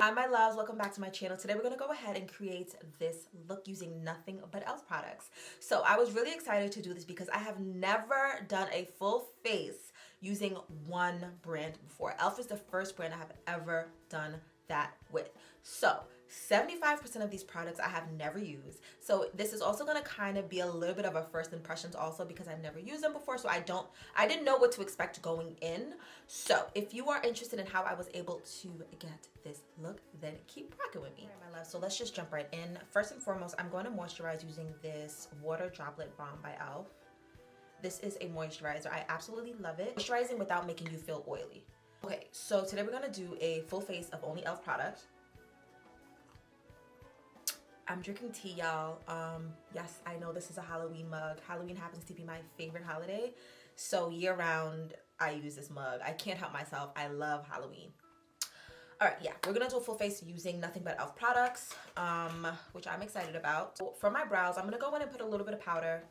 Hi my loves, welcome back to my channel. Today we're going to go ahead and create this look using nothing but e.l.f. products. So I was really excited to do this because I have never done a full face using one brand before. e.l.f. is the first brand I have ever done that with. So 75% of these products I have never used. So this is also going to kind of be a little bit of a first impressions also because I've never used them before. So I didn't know what to expect going in. So if you are interested in how I was able to get this look, then keep rocking with me. All right, my love. So let's just jump right in. First and foremost, I'm going to moisturize using this Water Droplet Balm by e.l.f. This is a moisturizer. I absolutely love it. Moisturizing without making you feel oily. Okay, so today we're going to do a full face of only e.l.f. products. I'm drinking tea, y'all. Yes, I know this is a Halloween mug. Halloween happens to be my favorite holiday. So year round, I use this mug. I can't help myself. I love Halloween. All right, yeah, we're gonna do a full face using nothing but e.l.f. products, which I'm excited about. So for my brows, I'm gonna go in and put a little bit of powder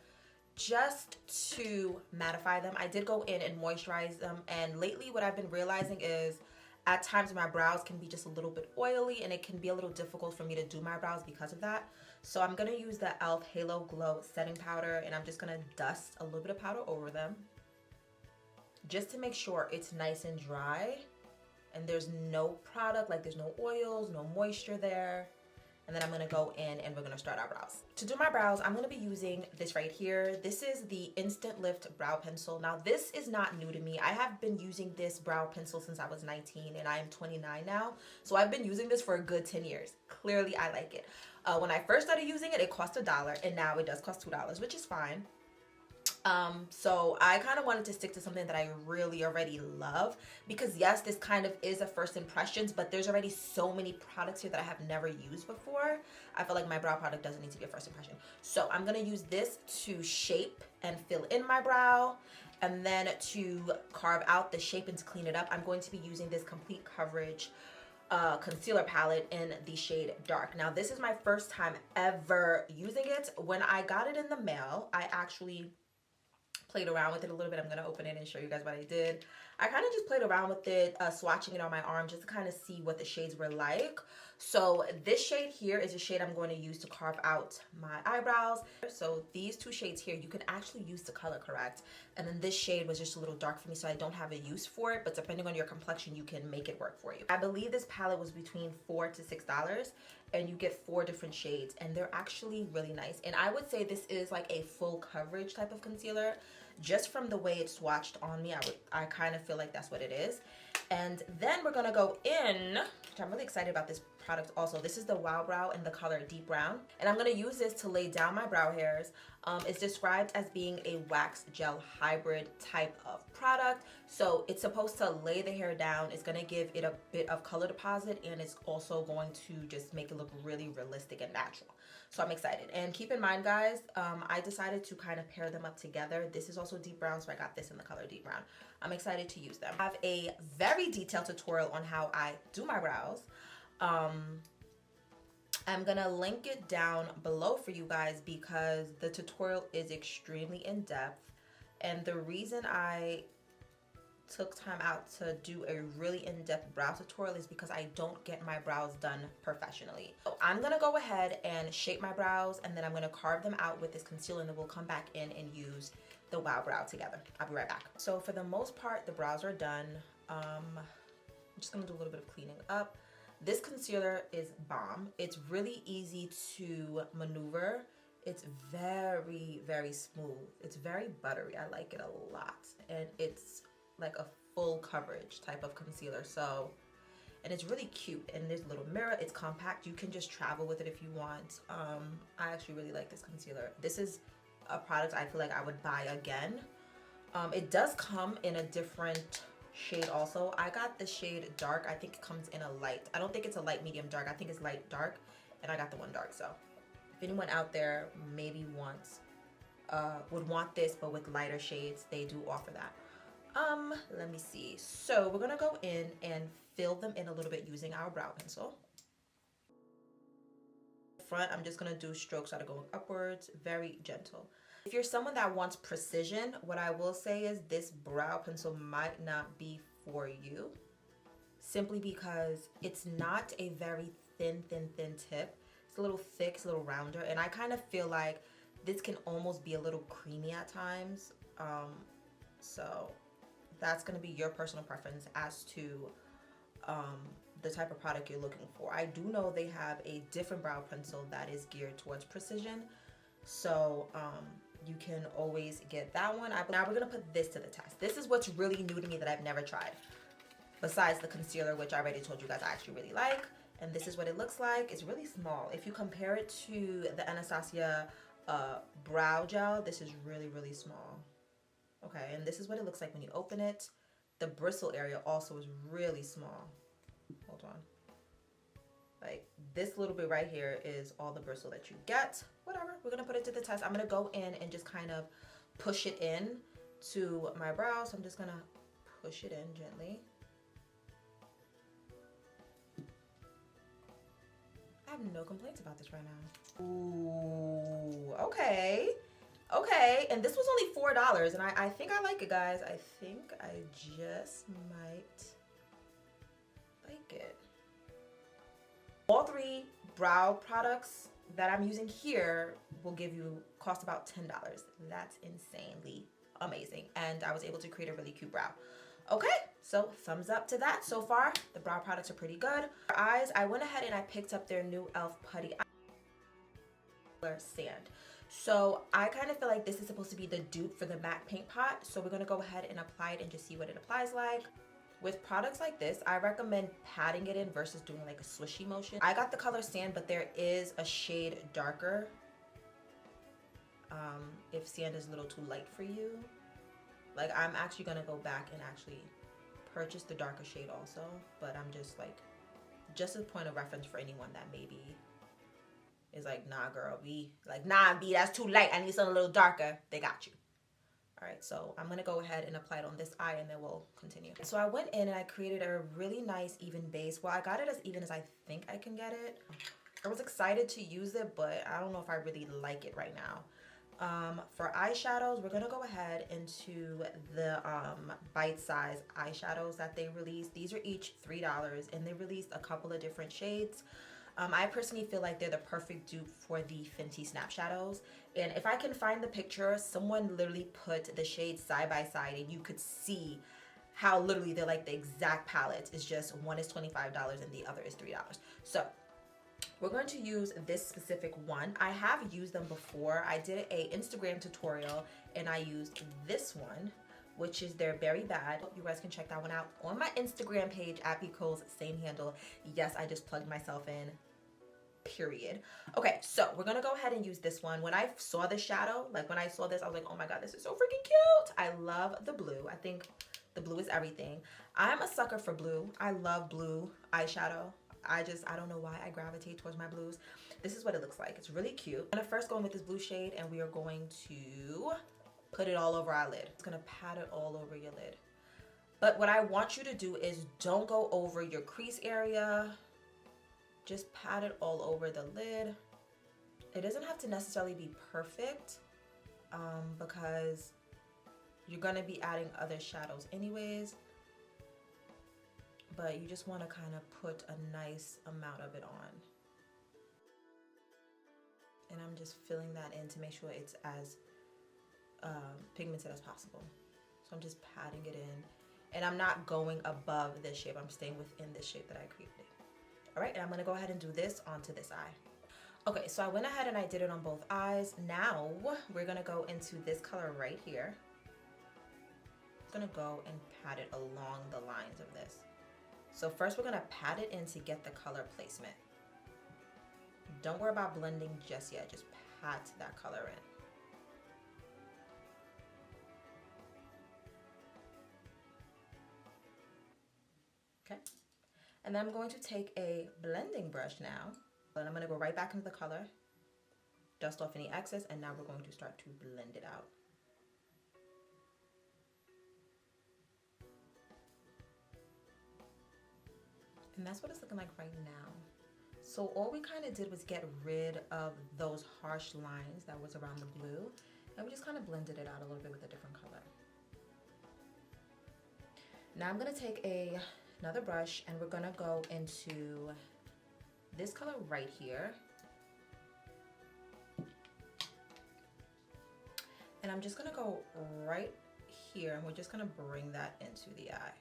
just to mattify them. I did go in and moisturize them, and lately what I've been realizing is at times my brows can be just a little bit oily and it can be a little difficult for me to do my brows because of that. So I'm going to use the e.l.f. Halo Glow setting powder, and I'm just going to dust a little bit of powder over them just to make sure it's nice and dry and there's no product, like there's no oils, no moisture there. And then I'm going to go in and we're going to start our brows. To do my brows, I'm going to be using this right here. This is the Instant Lift Brow Pencil. Now, this is not new to me. I have been using this brow pencil since I was 19 and I am 29 now. So I've been using this for a good 10 years. Clearly, I like it. When I first started using it, it cost $1 and now it does cost $2, which is fine. So I kind of wanted to stick to something that I really already love because yes, this kind of is a first impressions, but there's already so many products here that I have never used before. I feel like my brow product doesn't need to be a first impression. So I'm going to use this to shape and fill in my brow, and then to carve out the shape and to clean it up, I'm going to be using this Complete Coverage concealer palette in the shade Dark. Now this is my first time ever using it. When I got it in the mail, I actually played around with it a little bit. I'm going to open it and show you guys what I did. I kind of just played around with it, swatching it on my arm just to kind of see what the shades were like. So this shade here is a shade I'm going to use to carve out my eyebrows. So these two shades here, you can actually use to color correct. And then this shade was just a little dark for me, so I don't have a use for it. But depending on your complexion, you can make it work for you. I believe this palette was between $4 to $6. And you get 4 different shades, and they're actually really nice. And I would say this is like a full coverage type of concealer. Just from the way it's swatched on me, I kind of feel like that's what it is. And then we're gonna go in, which I'm really excited about this product also. This is the Wow Brow in the color Deep Brown, and I'm gonna use this to lay down my brow hairs. It's described as being a wax gel hybrid type of product. So it's supposed to lay the hair down. It's gonna give it a bit of color deposit, and it's also going to just make it look really realistic and natural. So I'm excited. And keep in mind, guys, I decided to kind of pair them up together. This is also deep brown, so I got this in the color Deep Brown. I'm excited to use them. I have a very detailed tutorial on how I do my brows. I'm gonna link it down below for you guys because the tutorial is extremely in-depth, and the reason I took time out to do a really in-depth brow tutorial is because I don't get my brows done professionally. So I'm gonna go ahead and shape my brows, and then I'm gonna carve them out with this concealer, and then we'll come back in and use the Wow Brow together. I'll be right back. So for the most part, the brows are done. I'm just gonna do a little bit of cleaning up. This concealer is bomb. It's really easy to maneuver. It's very, very smooth. It's very buttery. I like it a lot. And it's like a full coverage type of concealer. So, and it's really cute. And there's a little mirror. It's compact. You can just travel with it if you want. I actually really like this concealer. This is a product I feel like I would buy again. It does come in a different shade also. I got the shade Dark. I think it comes in a light. I don't think it's a light medium dark. I think it's light dark, and I got the one dark. So if anyone out there maybe wants would want this but with lighter shades, they do offer that. Let me see. So we're gonna go in and fill them in a little bit using our brow pencil. Front, I'm just gonna do strokes that are going upwards, very gentle. If you're someone that wants precision, what I will say is this brow pencil might not be for you. simply because it's not a very thin tip. It's a little thick, it's a little rounder, and I kind of feel like this can almost be a little creamy at times. So that's going to be your personal preference as to the type of product you're looking for. I do know they have a different brow pencil that is geared towards precision, so you can always get that one. Now we're gonna put this to the test. This is what's really new to me that I've never tried, besides the concealer, which I already told you guys I actually really like. And this is what it looks like. It's really small. If you compare it to the Anastasia brow gel, this is really, really small. Okay, and this is what it looks like when you open it. The bristle area also is really small. Hold on. Like this little bit right here is all the bristle that you get. Whatever, we're gonna put it to the test. I'm gonna go in and just kind of push it in to my brows. So I'm just gonna push it in gently. I have no complaints about this right now. Ooh, okay. Okay, and this was only $4, and I think I like it, guys. I think I just might like it. All three brow products that I'm using here will cost about $10. That's insanely amazing, and I was able to create a really cute brow. Okay, so thumbs up to that. So far, the brow products are pretty good. For eyes, I went ahead and I picked up their new e.l.f. Putty Sand. So I kind of feel like this is supposed to be the dupe for the matte paint pot. So we're gonna go ahead and apply it and just see what it applies like. With products like this, I recommend patting it in versus doing like a swishy motion. I got the color Sand, but there is a shade darker. If Sand is a little too light for you. Like I'm actually gonna go back and actually purchase the darker shade also. But I'm just like, just as a point of reference for anyone that maybe is like, nah girl, B, like nah B, that's too light, I need something a little darker. They got you. All right, so I'm gonna go ahead and apply it on this eye and then we'll continue. So I went in and I created a really nice even base. Well, I got it as even as I think I can get it. I was excited to use it, but I don't know if I really like it right now. For eyeshadows, we're gonna go ahead into the bite-size eyeshadows that they released. These are each $3 and they released a couple of different shades. I personally feel like they're the perfect dupe for the Fenty Snap Shadows. And if I can find the picture, someone literally put the shades side by side and you could see how literally they're like the exact palettes. It's just one is $25 and the other is $3. So we're going to use this specific one. I have used them before. I did a Instagram tutorial and I used this one, which is their Berry Bad. You guys can check that one out on my Instagram page at VCOLES, same handle. Yes, I just plugged myself in, period. Okay, so we're gonna go ahead and use this one. When I saw the shadow, like when I saw this, I was like, oh my God, this is so freaking cute. I love the blue. I think the blue is everything. I'm a sucker for blue. I love blue eyeshadow. I don't know why I gravitate towards my blues. This is what it looks like. It's really cute. I'm gonna first go in with this blue shade and we are going to put it all over our lid. It's gonna pat it all over your lid. But what I want you to do is don't go over your crease area. Just pat it all over the lid. It doesn't have to necessarily be perfect because you're gonna be adding other shadows anyways. But you just wanna kind of put a nice amount of it on. And I'm just filling that in to make sure it's as pigmented as possible. So I'm just patting it in. And I'm not going above this shape. I'm staying within this shape that I created. All right, and I'm gonna go ahead and do this onto this eye. Okay, so I went ahead and I did it on both eyes. Now we're gonna go into this color right here. I'm gonna go and pat it along the lines of this. So first we're gonna pat it in to get the color placement. Don't worry about blending just yet, just pat that color in. Okay, and then I'm going to take a blending brush now, and I'm going to go right back into the color, dust off any excess, and now we're going to start to blend it out. And that's what it's looking like right now. So all we kind of did was get rid of those harsh lines that was around the blue, and we just kind of blended it out a little bit with a different color. Now I'm going to take a another brush, and we're gonna go into this color right here. And I'm just gonna go right here, and we're just gonna bring that into the eye.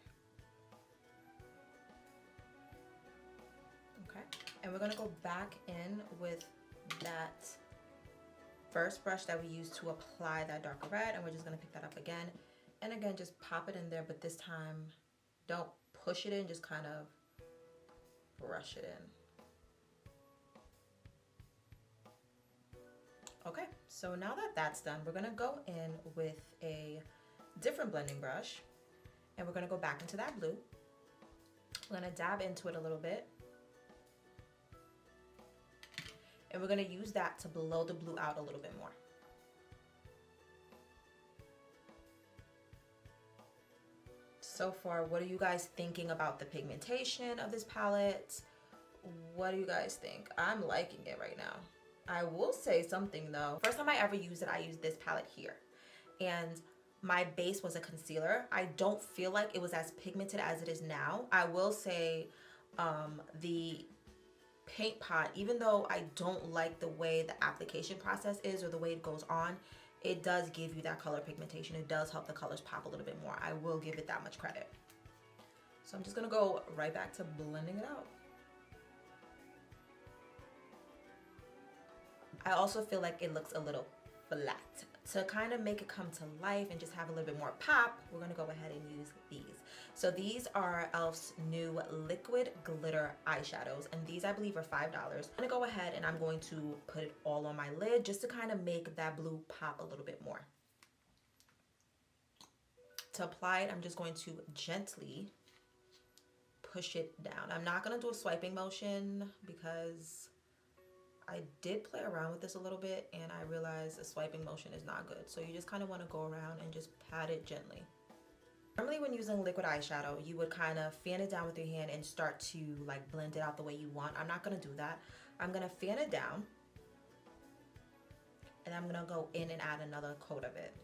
Okay, and we're gonna go back in with that first brush that we used to apply that darker red, and we're just gonna pick that up again. And again, just pop it in there, but this time, don't push it in, just kind of brush it in. Okay, so now that that's done, we're gonna go in with a different blending brush, and we're gonna go back into that blue. We're gonna dab into it a little bit, and we're gonna use that to blow the blue out a little bit more. So far, what are you guys thinking about the pigmentation of this palette? What do you guys think? I'm liking it right now. I will say something though. First time I ever used it, I used this palette here. And my base was a concealer. I don't feel like it was as pigmented as it is now. I will say the paint pot, even though I don't like the way the application process is or the way it goes on, it does give you that color pigmentation. It does help the colors pop a little bit more. I will give it that much credit. So I'm just gonna go right back to blending it out. I also feel like it looks a little flat. To kind of make it come to life and just have a little bit more pop, we're gonna go ahead and use these. So these are e.l.f.'s new liquid glitter eyeshadows, and these I believe are $5. I'm gonna go ahead and I'm going to put it all on my lid just to kind of make that blue pop a little bit more. To apply it, I'm just going to gently push it down. I'm not gonna do a swiping motion because I did play around with this a little bit and I realized a swiping motion is not good. So you just kind of want to go around and just pat it gently. Normally when using liquid eyeshadow, you would kind of fan it down with your hand and start to like blend it out the way you want. I'm not going to do that. I'm going to fan it down and I'm going to go in and add another coat of it.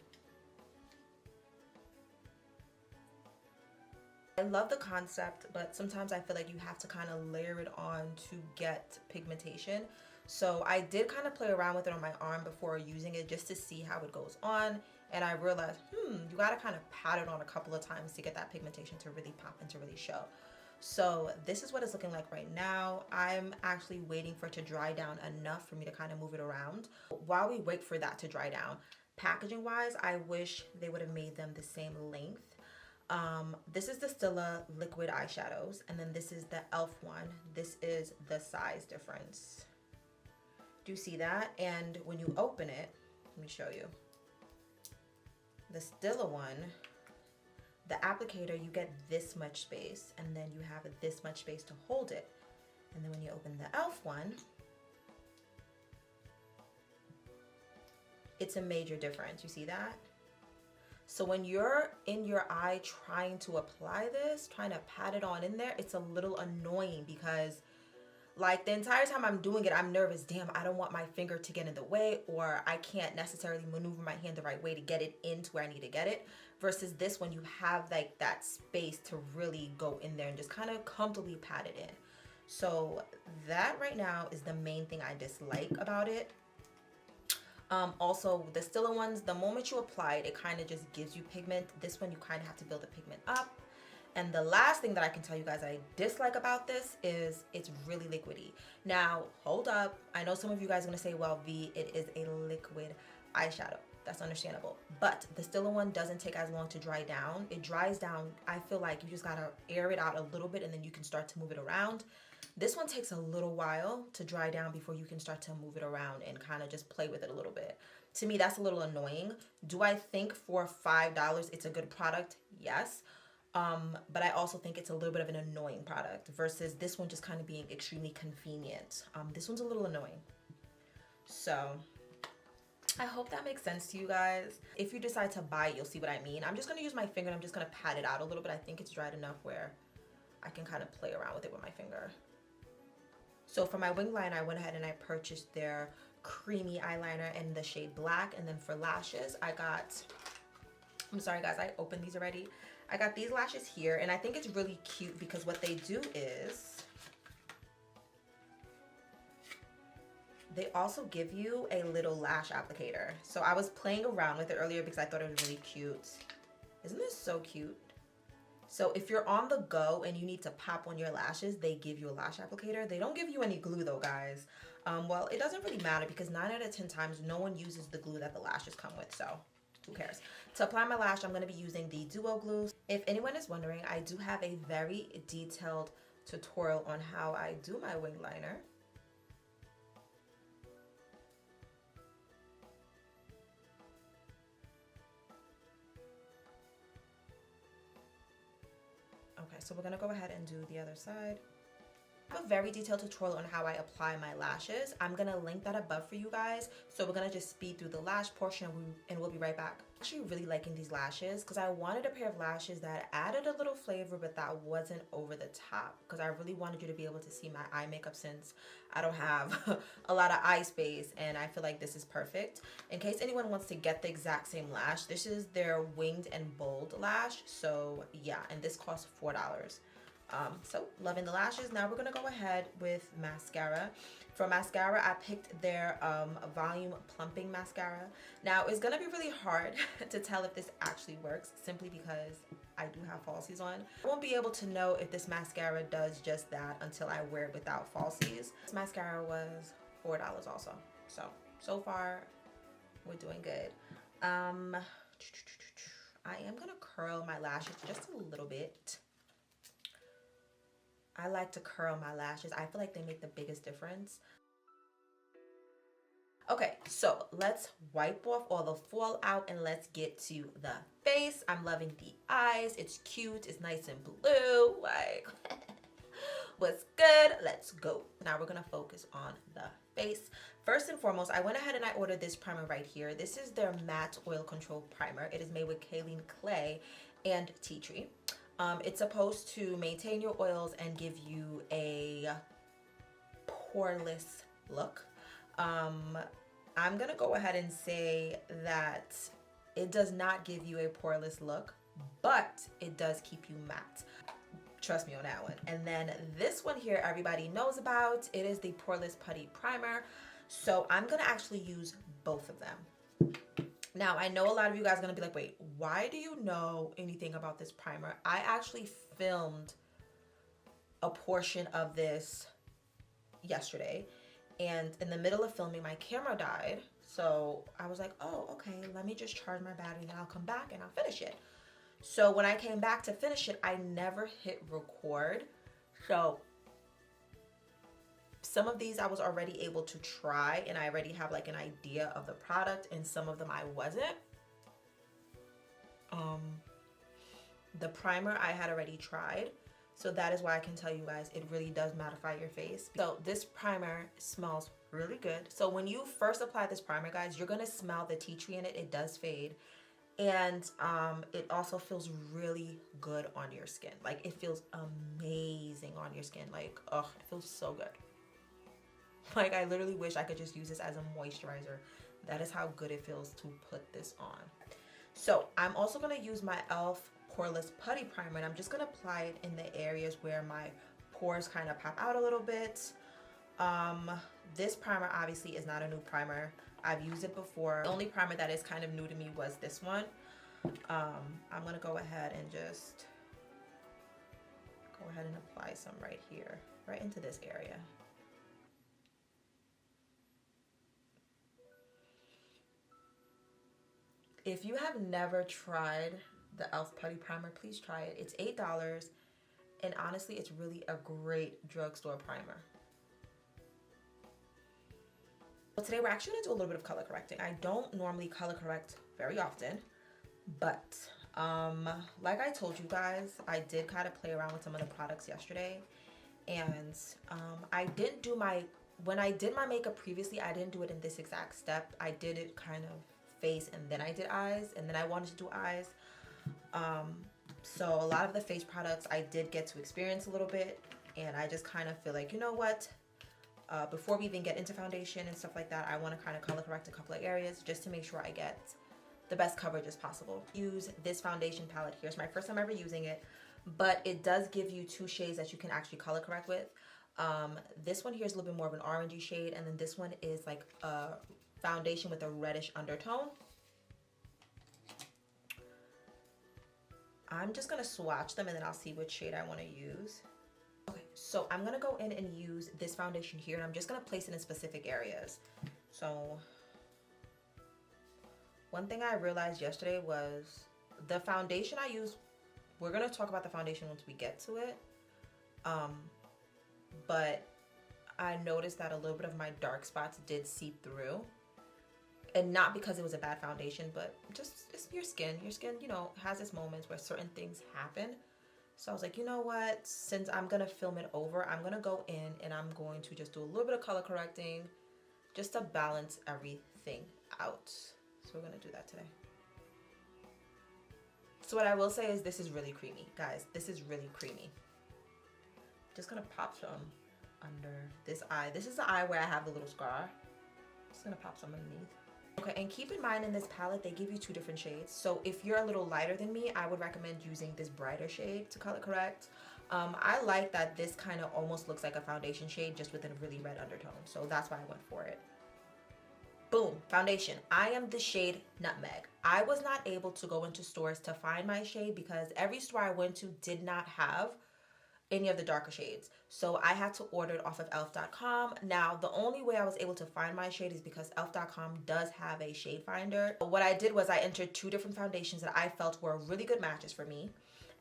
I love the concept, but sometimes I feel like you have to kind of layer it on to get pigmentation. So I did kind of play around with it on my arm before using it just to see how it goes on. And I realized, you gotta kind of pat it on a couple of times to get that pigmentation to really pop and to really show. So this is what it's looking like right now. I'm actually waiting for it to dry down enough for me to kind of move it around. While we wait for that to dry down, packaging wise, I wish they would have made them the same length. This is the Stila liquid eyeshadows, and then this is the e.l.f. one. This is the size difference. Do you see that? And when you open it, let me show you. The Stila one, the applicator, you get this much space, and then you have this much space to hold it. And then when you open the e.l.f. one, it's a major difference. You see that? So when you're in your eye trying to apply this, trying to pat it on in there, it's a little annoying because like the entire time I'm doing it, I'm nervous. Damn, I don't want my finger to get in the way, or I can't necessarily maneuver my hand the right way to get it into where I need to get it. Versus this one, you have like that space to really go in there and just kind of comfortably pat it in. So that right now is the main thing I dislike about it. Also, the Stila ones, the moment you apply it, it kind of just gives you pigment. This one, you kind of have to build the pigment up. And the last thing that I can tell you guys I dislike about this is it's really liquidy. Now, hold up. I know some of you guys are going to say, well, V, it is a liquid eyeshadow. That's understandable. But the Stila one doesn't take as long to dry down. It dries down. I feel like you just got to air it out a little bit and then you can start to move it around. This one takes a little while to dry down before you can start to move it around and kind of just play with it a little bit. To me, that's a little annoying. Do I think for $5 it's a good product? Yes. But I also think it's a little bit of an annoying product versus this one just kind of being extremely convenient. This one's a little annoying. So I hope that makes sense to you guys. If you decide to buy it, you'll see what I mean. I'm just going to use my finger and I'm just going to pat it out a little bit. I think it's dried enough where I can kind of play around with it with my finger. So for my wing line, I went ahead and I purchased their creamy eyeliner in the shade black. And then for lashes, I got, I'm sorry guys, I opened these already. I got these lashes here, and I think it's really cute because what they do is they also give you a little lash applicator. So I was playing around with it earlier because I thought it was really cute. Isn't this so cute? So if you're on the go and you need to pop on your lashes, they give you a lash applicator. They don't give you any glue though, guys. Well, it doesn't really matter because 9 out of 10 times no one uses the glue that the lashes come with, so who cares? To apply my lash, I'm going to be using the Duo Glue. If anyone is wondering, I do have a very detailed tutorial on how I do my wing liner. Okay, so we're going to go ahead and do the other side. I have a very detailed tutorial on how I apply my lashes. I'm gonna link that above for you guys. So we're gonna just speed through the lash portion and we'll be right back. I'm actually really liking these lashes because I wanted a pair of lashes that added a little flavor but that wasn't over the top, because I really wanted you to be able to see my eye makeup since I don't have a lot of eye space, and I feel like this is perfect. In case anyone wants to get the exact same lash, this is their winged and bold lash. So yeah, and this costs $4. So loving the lashes. Now we're gonna go ahead with mascara. For mascara, I picked their volume plumping mascara. Now it's gonna be really hard to tell if this actually works simply because I do have falsies on. I won't be able to know if this mascara does just that until I wear it without falsies. This mascara was $4 also. So far we're doing good. I am gonna curl my lashes just a little bit. I like to curl my lashes. I feel like they make the biggest difference. Okay, so let's wipe off all the fallout and let's get to the face. I'm loving the eyes. It's cute. It's nice and blue. Like, what's good? Let's go. Now we're going to focus on the face. First and foremost, I went ahead and I ordered this primer right here. This is their matte oil control primer. It is made with kaolin clay and tea tree. It's supposed to maintain your oils and give you a poreless look. I'm gonna go ahead and say that it does not give you a poreless look, but it does keep you matte. Trust me on that one. And then this one here, everybody knows about. It is the Poreless Putty Primer. So I'm gonna actually use both of them. Now, I know a lot of you guys are going to be like, wait, why do you know anything about this primer? I actually filmed a portion of this yesterday, and in the middle of filming, my camera died. So I was like, oh, okay, let me just charge my battery, then I'll come back and I'll finish it. So when I came back to finish it, I never hit record. So some of these I was already able to try and I already have like an idea of the product, and some of them I wasn't. The primer I had already tried, so that is why I can tell you guys it really does mattify your face. So this primer smells really good. So when you first apply this primer, guys, you're gonna smell the tea tree in it. It does fade, and it also feels really good on your skin. Like, it feels amazing on your skin. Like, oh, it feels so good. Like, I literally wish I could just use this as a moisturizer. That is how good it feels to put this on. So I'm also going to use my e.l.f. Poreless Putty Primer, and I'm just going to apply it in the areas where my pores kind of pop out a little bit. This primer obviously is not a new primer. I've used it before. The only primer that is kind of new to me was this one. I'm going to go ahead and just apply some right here, right into this area. If you have never tried the e.l.f. Putty Primer, please try it. It's $8, and honestly, it's really a great drugstore primer. So today we're actually gonna do a little bit of color correcting. I don't normally color correct very often, but like I told you guys, I did kind of play around with some of the products yesterday, and I didn't do when I did my makeup previously, I didn't do it in this exact step. I did it kind of face and then I did eyes, and then I wanted to do eyes. So a lot of the face products I did get to experience a little bit, and I just kind of feel like, you know what, before we even get into foundation and stuff like that, I want to kind of color correct a couple of areas just to make sure I get the best coverage as possible. Use this foundation palette here. It's my first time ever using it, but it does give you 2 shades that you can actually color correct with. This one here is a little bit more of an orangey shade, and then this one is like a foundation with a reddish undertone. I'm just gonna swatch them and then I'll see which shade I want to use. Okay, so I'm gonna go in and use this foundation here, and I'm just gonna place it in specific areas. So one thing I realized yesterday was the foundation I use, we're gonna talk about the foundation once we get to it. But I noticed that a little bit of my dark spots did seep through. And not because it was a bad foundation, but just it's your skin. Your skin, you know, has its moments where certain things happen. So I was like, you know what? Since I'm gonna film it over, I'm gonna go in and I'm going to just do a little bit of color correcting just to balance everything out. So we're gonna do that today. So what I will say is this is really creamy, guys. This is really creamy. Just gonna pop some under this eye. This is the eye where I have the little scar. Just gonna pop some underneath. Okay, and keep in mind in this palette, they give you 2 different shades. So if you're a little lighter than me, I would recommend using this brighter shade to color correct. I like that this kind of almost looks like a foundation shade just with a really red undertone. So that's why I went for it. Boom, foundation. I am the shade Nutmeg. I was not able to go into stores to find my shade because every store I went to did not have any of the darker shades. So I had to order it off of e.l.f.com. Now, the only way I was able to find my shade is because e.l.f.com does have a shade finder. What I did was I entered 2 different foundations that I felt were really good matches for me.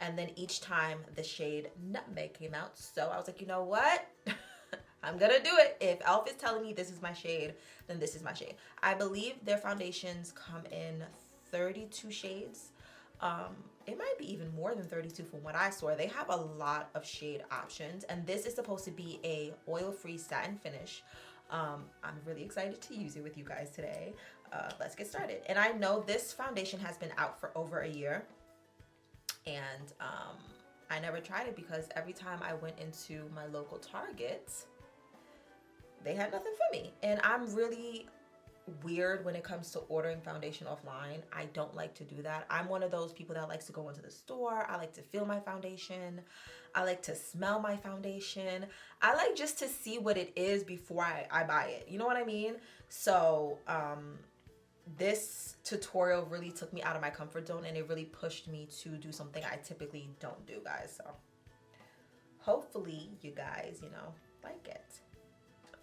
And then each time the shade Nutmeg came out. So I was like, you know what? I'm gonna do it. If e.l.f. is telling me this is my shade, then this is my shade. I believe their foundations come in 32 shades. It might be even more than 32 from what I saw. They have a lot of shade options, and this is supposed to be a oil-free satin finish. I'm really excited to use it with you guys today. Let's get started. And I know this foundation has been out for over a year, and I never tried it because every time I went into my local Target, they had nothing for me. And I'm really weird when it comes to ordering foundation offline. I don't like to do that. I'm one of those people that likes to go into the store. I like to feel my foundation. I like to smell my foundation. I like just to see what it is before I buy it. You know what I mean? So this tutorial really took me out of my comfort zone, and it really pushed me to do something I typically don't do, guys. So hopefully you guys, you know, like it.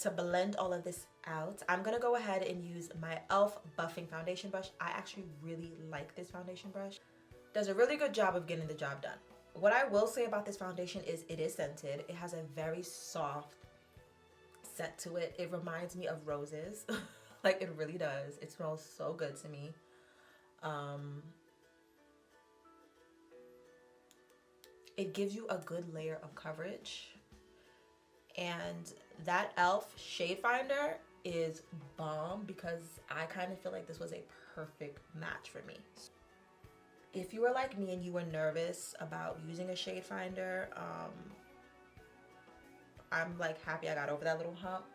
To blend all of this out, I'm gonna go ahead and use my e.l.f. buffing foundation brush. I actually really like this foundation brush. Does a really good job of getting the job done. What I will say about this foundation is it is scented. It has a very soft scent to it. It reminds me of roses. Like, it really does. It smells so good to me. It gives you a good layer of coverage. And that e.l.f. shade finder is bomb because I kind of feel like this was a perfect match for me. If you were like me and you were nervous about using a shade finder, I'm like happy I got over that little hump.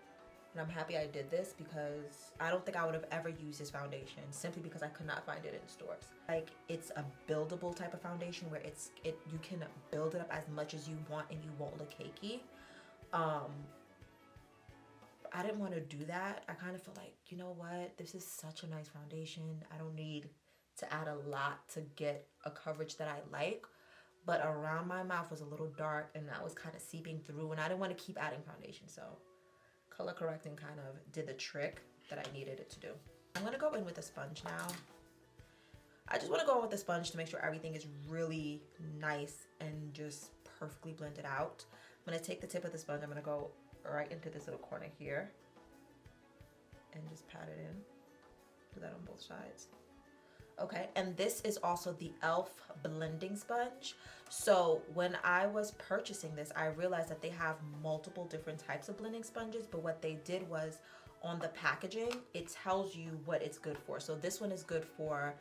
And I'm happy I did this because I don't think I would have ever used this foundation simply because I could not find it in stores. Like, it's a buildable type of foundation where you can build it up as much as you want and you won't look cakey. I didn't want to do that. I kind of feel like, you know what? This is such a nice foundation. I don't need to add a lot to get a coverage that I like. But around my mouth was a little dark and that was kind of seeping through, and I didn't want to keep adding foundation. So color correcting kind of did the trick that I needed it to do. I'm going to go in with a sponge now. I just want to go in with a sponge to make sure everything is really nice and just perfectly blended out. I'm going to take the tip of the sponge. I'm going to go right into this little corner here and just pat it in. Do that on both sides. Okay, and this is also the e.l.f. blending sponge. So when I was purchasing this, I realized that they have multiple different types of blending sponges, but what they did was on the packaging, it tells you what it's good for. So this one is good for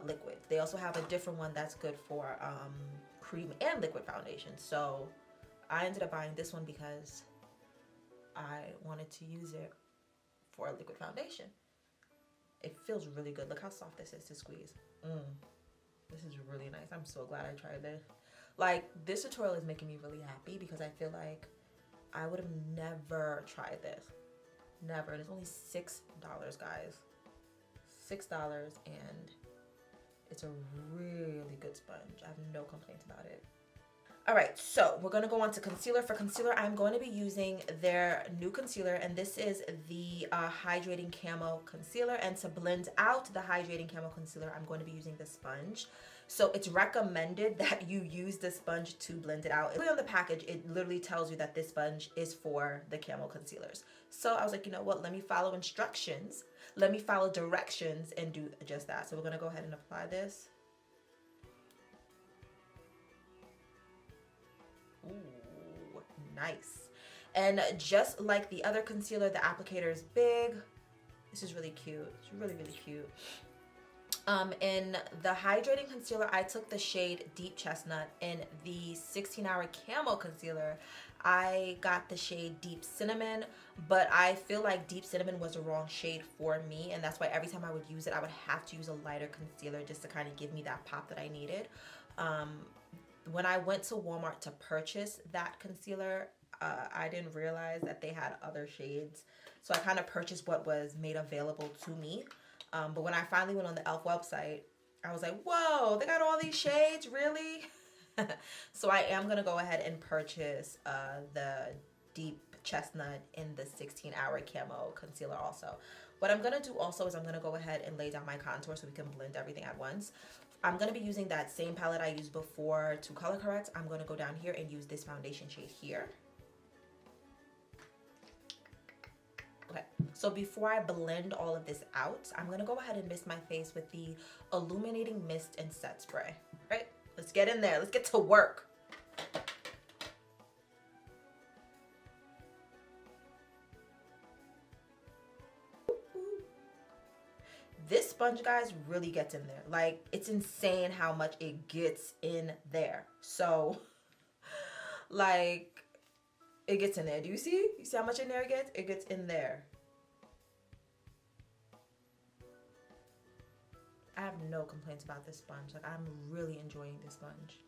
liquid. They also have a different one that's good for cream and liquid foundation. So I ended up buying this one because I wanted to use it for a liquid foundation. It feels really good. Look how soft this is to squeeze. This is really nice. I'm so glad I tried this. Like, this tutorial is making me really happy because I feel like I would have never tried this. Never. And it's only $6, guys. $6, and it's a really good sponge. I have no complaints about it. All right, so we're gonna go on to concealer. For concealer, I'm going to be using their new concealer, and this is the Hydrating Camo Concealer. And to blend out the Hydrating Camo Concealer, I'm going to be using the sponge. So it's recommended that you use the sponge to blend it out. On the package, it literally tells you that this sponge is for the Camo Concealers. So I was like, you know what, let me follow instructions. Let me follow directions and do just that. So we're gonna go ahead and apply this. Ooh, nice. And just like the other concealer, the applicator is big. This is really cute. It's really, really cute. In the hydrating concealer, I took the shade Deep Chestnut. In the 16-hour camo concealer, I got the shade Deep Cinnamon, but I feel like Deep Cinnamon was the wrong shade for me, and that's why every time I would use it, I would have to use a lighter concealer just to kind of give me that pop that I needed. When I went to Walmart to purchase that concealer, I didn't realize that they had other shades. So I kind of purchased what was made available to me. But when I finally went on the e.l.f. website, I was like, whoa, they got all these shades, really? So I am going to go ahead and purchase the Deep Chestnut in the 16-hour camo concealer also. What I'm going to do also is I'm going to go ahead and lay down my contour so we can blend everything at once. I'm going to be using that same palette I used before to color correct. I'm going to go down here and use this foundation shade here. Okay, so before I blend all of this out, I'm going to go ahead and mist my face with the Illuminating Mist and Set Spray. All right, let's get in there. Let's get to work. This sponge, guys, really gets in there. Like, it's insane how much it gets in there. So, like, it gets in there. Do you see? You see how much in there it gets? It gets in there. I have no complaints about this sponge. Like, I'm really enjoying this sponge.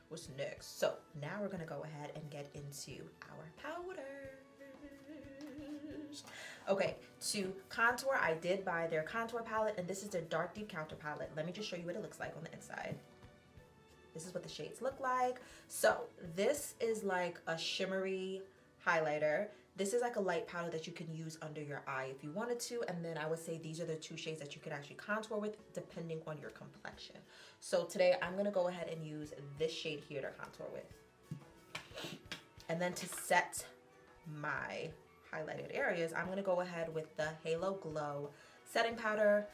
What's next? So now we're gonna go ahead and get into our powders. Okay, to contour, I did buy their contour palette, and this is their Dark Deep Contour palette. Let me just show you what it looks like on the inside. This is what the shades look like. So this is like a shimmery highlighter. This is like a light powder that you can use under your eye if you wanted to. And then I would say these are the two shades that you could actually contour with depending on your complexion. So today I'm gonna go ahead and use this shade here to contour with. And then to set my highlighted areas, I'm gonna go ahead with the Halo Glow setting powder.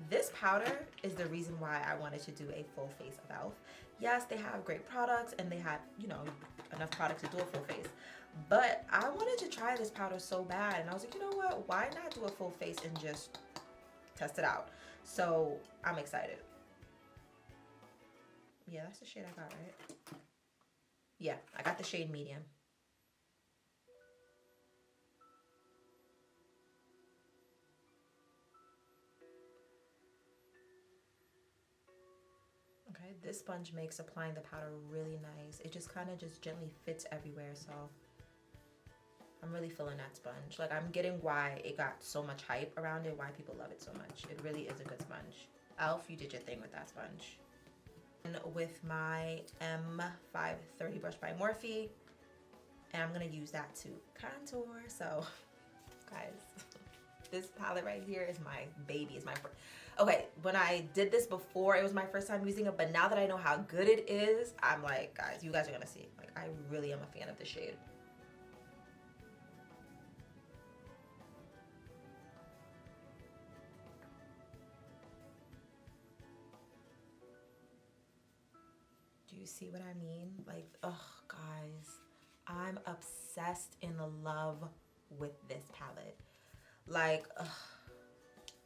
This powder is the reason why I wanted to do a full face of e.l.f. Yes, they have great products and they had, you know, enough products to do a full face. But I wanted to try this powder so bad, and I was like, you know what? Why not do a full face and just test it out? So I'm excited. Yeah, that's the shade I got, right? Yeah, I got the shade medium. Okay, this sponge makes applying the powder really nice. It just kind of just gently fits everywhere, so I'm really feeling that sponge. Like, I'm getting why it got so much hype around it, why people love it so much. It really is a good sponge. e.l.f., you did your thing with that sponge. And with my M530 brush by Morphe, and I'm gonna use that to contour. So, guys, this palette right here is my baby. Is my first. Okay, when I did this before, it was my first time using it, but now that I know how good it is, I'm like, guys, you guys are gonna see. Like, I really am a fan of the shade. Do you see what I mean? Like, oh, guys, I'm obsessed in love with this palette. Like,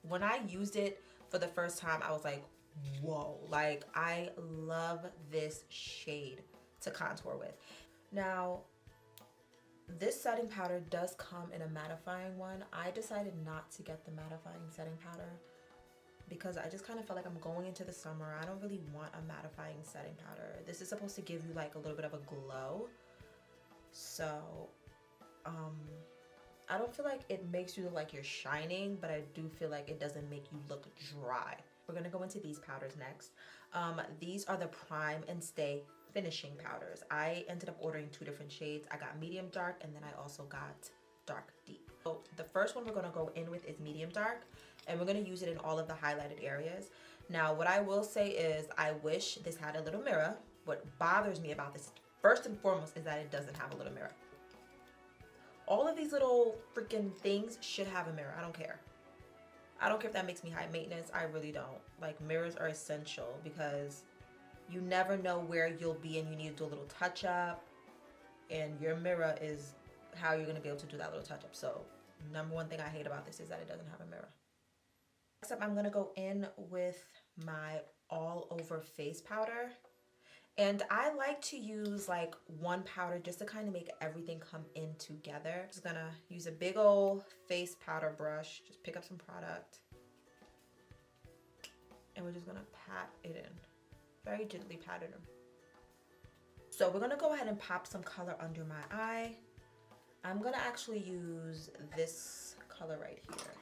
when I used it for the first time, I was like, whoa, like I love this shade to contour with. Now, this setting powder does come in a mattifying one. I decided not to get the mattifying setting powder because I just kind of felt like I'm going into the summer. I don't really want a mattifying setting powder. This is supposed to give you like a little bit of a glow. So, I don't feel like it makes you look like you're shining, but I do feel like it doesn't make you look dry. We're gonna go into these powders next. These are the Prime and Stay finishing powders. I ended up ordering 2 different shades. I got medium dark and then I also got dark deep. So the first one we're gonna go in with is medium dark, and we're gonna use it in all of the highlighted areas. Now, what I will say is I wish this had a little mirror. What bothers me about this, first and foremost, is that it doesn't have a little mirror. All of these little freaking things should have a mirror. I don't care. I don't care if that makes me high maintenance. I really don't. Like, mirrors are essential because you never know where you'll be and you need to do a little touch up, and your mirror is how you're going to be able to do that little touch up. So number one thing I hate about this is that it doesn't have a mirror. Next up, I'm going to go in with my all over face powder. And I like to use like one powder just to kind of make everything come in together. Just gonna use a big old face powder brush, just pick up some product. And we're just gonna pat it in. Very gently pat it in. So we're gonna go ahead and pop some color under my eye. I'm gonna actually use this color right here.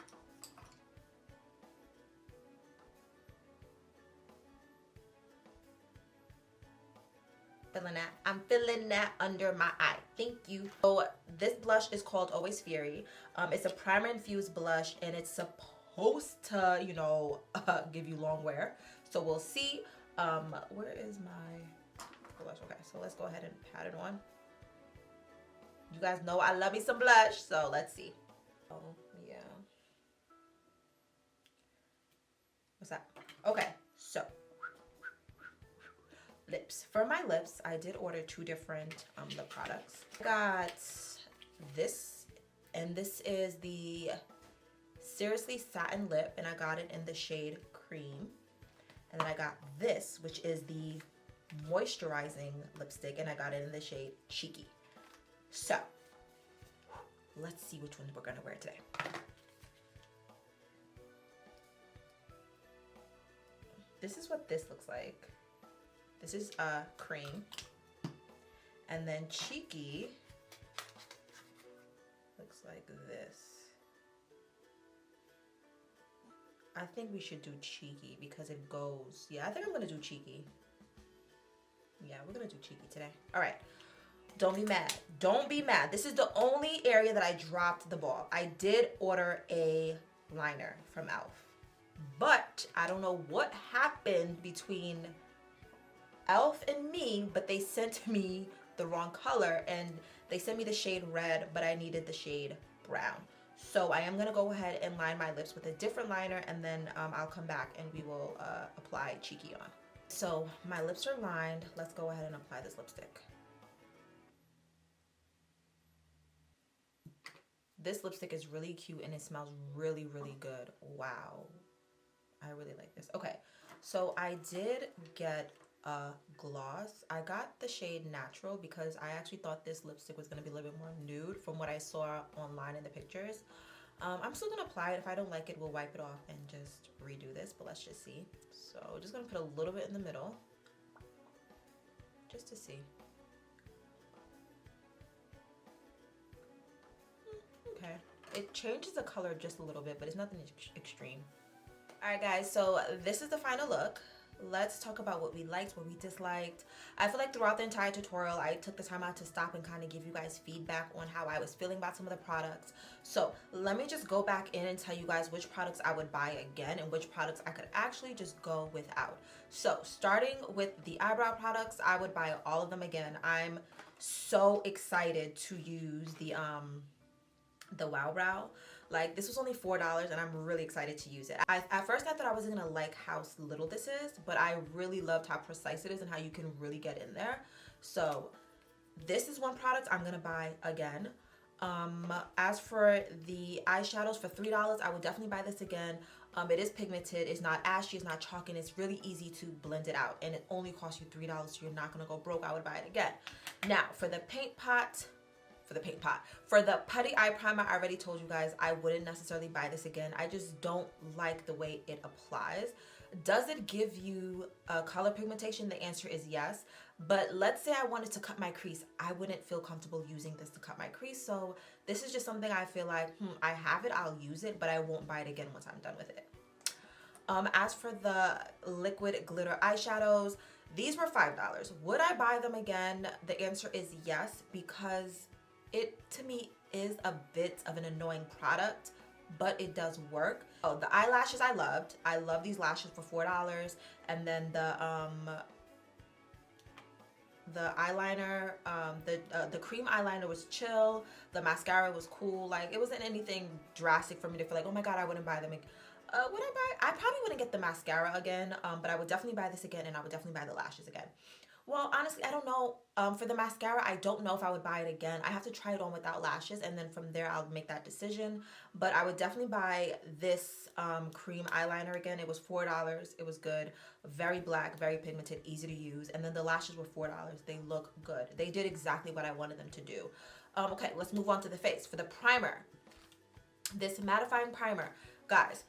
I'm feeling that under my eye. Thank you. So this blush is called Always Fury. It's a primer infused blush, and it's supposed to, you know, give you long wear. So we'll see. Where is my blush? Okay, so let's go ahead and pat it on. You guys know I love me some blush, so let's see. Oh yeah. What's that? Okay, so lips. For my lips, I did order 2 different lip products. I got this, and this is the Seriously Satin Lip, and I got it in the shade Cream. And then I got this, which is the moisturizing lipstick, and I got it in the shade Cheeky. So let's see which one we're gonna wear today. This is what this looks like. This is Cream, and then Cheeky looks like this. I think we should do Cheeky because it goes, yeah, I think I'm gonna do Cheeky. Yeah, we're gonna do Cheeky today. All right, don't be mad. Don't be mad. This is the only area that I dropped the ball. I did order a liner from e.l.f, but I don't know what happened between e.l.f and me, but they sent me the wrong color, and they sent me the shade red, but I needed the shade brown. So I am gonna go ahead and line my lips with a different liner, and then I'll come back and we will apply Cheeky on. So my lips are lined. Let's go ahead and apply this lipstick. This lipstick is really cute and it smells really, really good. Wow. I really like this. Okay, so I did get a gloss. I got the shade Natural because I actually thought this lipstick was going to be a little bit more nude from what I saw online in the pictures. I'm still going to apply it. If I don't like it, we'll wipe it off and just redo this, but let's just see. So just going to put a little bit in the middle just to see. Okay, it changes the color just a little bit, but it's nothing extreme. All right guys, so this is the final look. Let's talk about what we liked, what we disliked. I feel like throughout the entire tutorial, I took the time out to stop and kind of give you guys feedback on how I was feeling about some of the products. So let me just go back in and tell you guys which products I would buy again and which products I could actually just go without. So starting with the eyebrow products, I would buy all of them again. I'm so excited to use the Wow Brow. Like, this was only $4 and I'm really excited to use it. At first I thought I wasn't gonna like how little this is, but I really loved how precise it is and how you can really get in there. So this is one product I'm gonna buy again. As for the eyeshadows for $3, I would definitely buy this again. It is pigmented, it's not ashy, it's not chalky, and it's really easy to blend it out. And it only costs you $3, so you're not gonna go broke. I would buy it again. Now, for the putty eye primer, I already told you guys I wouldn't necessarily buy this again. I just don't like the way it applies. Does it give you color pigmentation? The answer is yes. But let's say I wanted to cut my crease. I wouldn't feel comfortable using this to cut my crease. So this is just something I feel like, I have it, I'll use it, but I won't buy it again once I'm done with it. As for the liquid glitter eyeshadows, these were $5. Would I buy them again? The answer is yes, because it, to me, is a bit of an annoying product, but it does work. Oh, the eyelashes I loved. I love these lashes for $4. And then the eyeliner, the cream eyeliner was chill. The mascara was cool. Like, it wasn't anything drastic for me to feel like, oh my god, I wouldn't buy them. Would I buy? I probably wouldn't get the mascara again, but I would definitely buy this again, and I would definitely buy the lashes again. Well, honestly, I don't know. For the mascara, I don't know if I would buy it again. I have to try it on without lashes, and then from there, I'll make that decision. But I would definitely buy this cream eyeliner again. It was $4. It was good. Very black, very pigmented, easy to use. And then the lashes were $4. They look good. They did exactly what I wanted them to do. Okay, let's move on to the face. For the primer, this mattifying primer. Guys,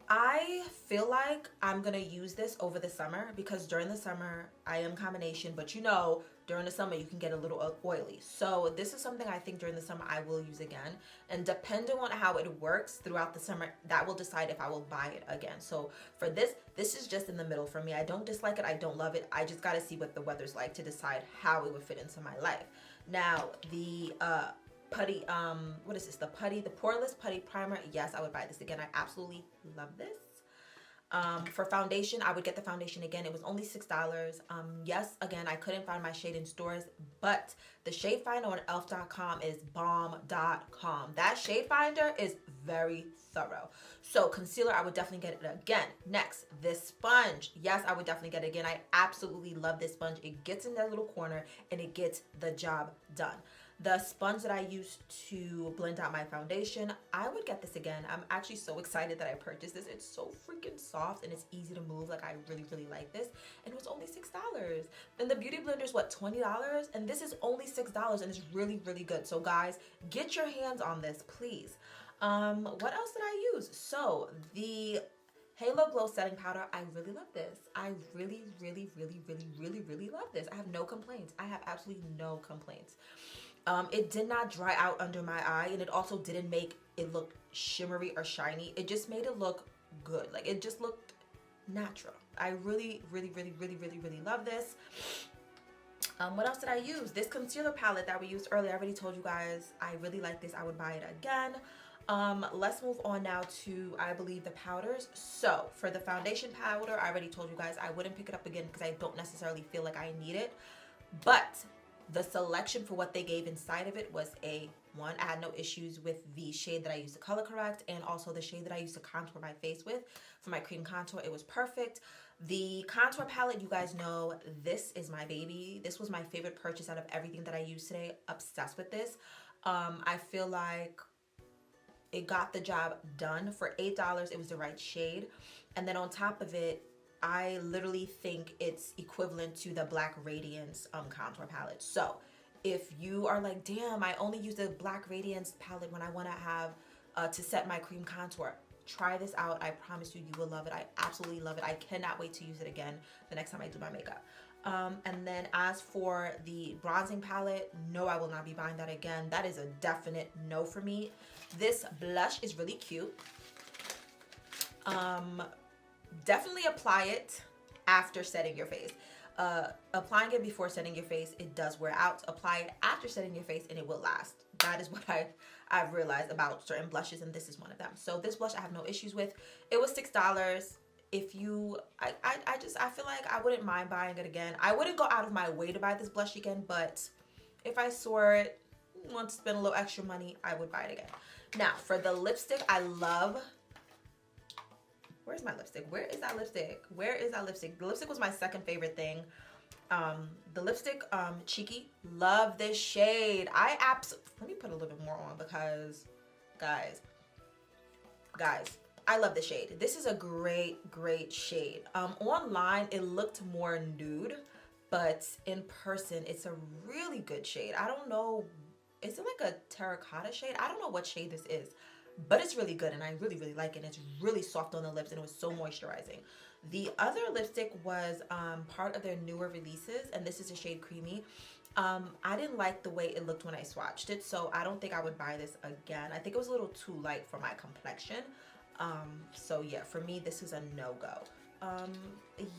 I feel like I'm gonna use this over the summer because during the summer I am combination, but you know, during the summer you can get a little oily. So this is something I think during the summer I will use again, and depending on how it works throughout the summer, that will decide if I will buy it again. So for this is just in the middle for me. I don't dislike it, I don't love it. I just gotta see what the weather's like to decide how it would fit into my life. Now the putty, what is this? The poreless putty primer. Yes, I would buy this again. I absolutely love this. For foundation, I would get the foundation again. It was only $6. Yes, again, I couldn't find my shade in stores, but the shade finder on e.l.f.com is bomb.com. That shade finder is very thorough. So concealer, I would definitely get it again. Next, this sponge. Yes, I would definitely get it again. I absolutely love this sponge. It gets in that little corner and it gets the job done. The sponge that I used to blend out my foundation, I would get this again. I'm actually so excited that I purchased this. It's so freaking soft and it's easy to move. Like, I really, really like this. And it was only $6. And the beauty blender is what, $20? And this is only $6 and it's really, really good. So guys, get your hands on this, please. What else did I use? So the Halo Glow Setting Powder, I really love this. I really, really, really, really, really, really love this. I have no complaints. I have absolutely no complaints. It did not dry out under my eye, and it also didn't make it look shimmery or shiny. It just made it look good. Like, it just looked natural. I really, really, really, really, really, really love this. What else did I use? This concealer palette that we used earlier, I already told you guys I really like this. I would buy it again. Let's move on now to, I believe, the powders. So for the foundation powder, I already told you guys I wouldn't pick it up again because I don't necessarily feel like I need it. But the selection for what they gave inside of it was I had no issues with the shade that I used to color correct, and also the shade that I used to contour my face with for my cream contour. It was perfect. The contour palette, you guys know, this is my baby. This was my favorite purchase out of everything that I used today. Obsessed with this. I feel like it got the job done. For $8, it was the right shade. And then on top of it, I literally think it's equivalent to the Black Radiance contour palette. So if you are like, damn, I only use the Black Radiance palette when I want to have to set my cream contour, try this out. I promise you, you will love it. I absolutely love it. I cannot wait to use it again the next time I do my makeup. And then as for the bronzing palette, no, I will not be buying that again. That is a definite no for me. This blush is really cute. Definitely apply it after setting your face. Applying it before setting your face, it does wear out. Apply it after setting your face and it will last. That is what I've realized about certain blushes, and this is one of them. So this blush I have no issues with. It was $6. If you, I feel like I wouldn't mind buying it again. I wouldn't go out of my way to buy this blush again, but if I saw it, want to spend a little extra money, I would buy it again. Now for the lipstick, I love. Where's my lipstick? Where is that lipstick? Where is that lipstick? The lipstick was my second favorite thing. The lipstick, Cheeky. Love this shade. Let me put a little bit more on because, guys, I love the shade. This is a great shade. Online it looked more nude, but in person it's a really good shade. I don't know, is it like a terracotta shade? I don't know what shade this is, but it's really good and I really like it. And it's really soft on the lips and it was so moisturizing. The other lipstick was part of their newer releases, and this is a shade Creamy. I didn't like the way it looked when I swatched it, so I don't think I would buy this again. I think it was a little too light for my complexion. So yeah, for me, this is a no-go.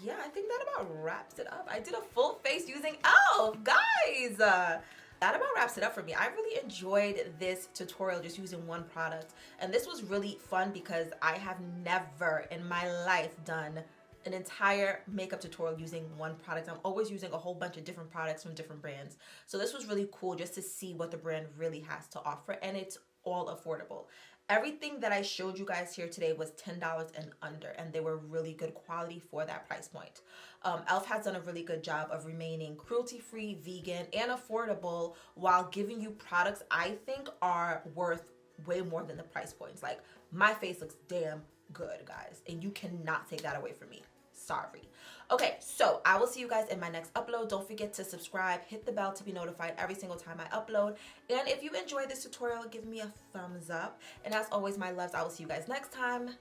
Yeah, I think that about wraps it up. I did a full face using e.l.f, guys. That about wraps it up for me. I really enjoyed this tutorial just using one product, and this was really fun because I have never in my life done an entire makeup tutorial using one product. I'm always using a whole bunch of different products from different brands. So this was really cool just to see what the brand really has to offer, and it's all affordable. Everything that I showed you guys here today was $10 and under, and they were really good quality for that price point. e.l.f. has done a really good job of remaining cruelty-free, vegan, and affordable while giving you products I think are worth way more than the price points. Like, my face looks damn good, guys, and you cannot take that away from me. Sorry. Okay, so I will see you guys in my next upload. Don't forget to subscribe, hit the bell to be notified every single time I upload. And if you enjoyed this tutorial, give me a thumbs up. And as always, my loves, I will see you guys next time.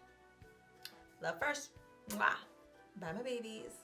Love first. Mwah. Bye, my babies.